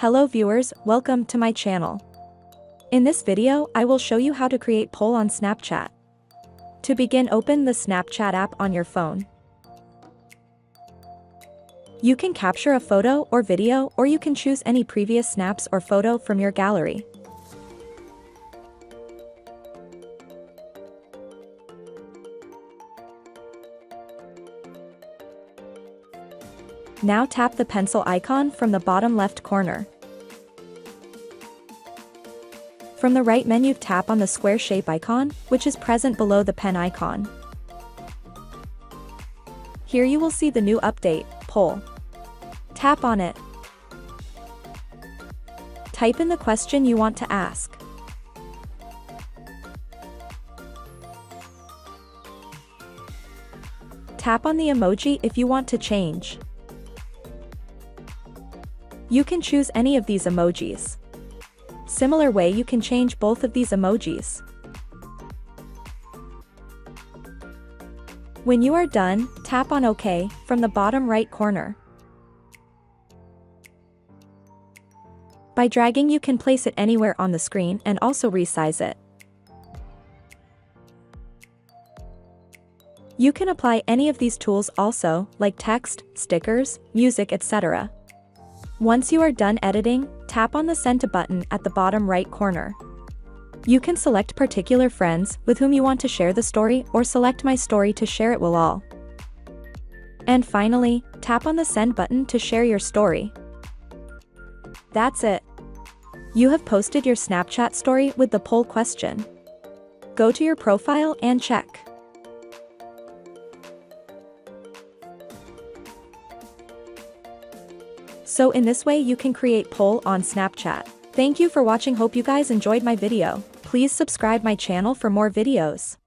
Hello viewers, welcome to my channel. In this video, I will show you how to create poll on Snapchat. To begin, open the Snapchat app on your phone. You can capture a photo or video, or you can choose any previous snaps or photo from your gallery. Now tap the pencil icon from the bottom left corner. From the right menu, tap on the square shape icon, which is present below the pen icon. Here you will see the new update, poll. Tap on it. Type in the question you want to ask. Tap on the emoji if you want to change. You can choose any of these emojis. Similar way, you can change both of these emojis. When you are done, tap on OK from the bottom right corner. By dragging, you can place it anywhere on the screen and also resize it. You can apply any of these tools also, like text, stickers, music, etc. Once you are done editing, tap on the Send to button at the bottom right corner. You can select particular friends with whom you want to share the story, or select My Story to share it with all. And finally, tap on the Send button to share your story. That's it. You have posted your Snapchat story with the poll question. Go to your profile and check. So in this way you can create poll on Snapchat. Thank you for watching. Hope you guys enjoyed my video. Please subscribe my channel for more videos.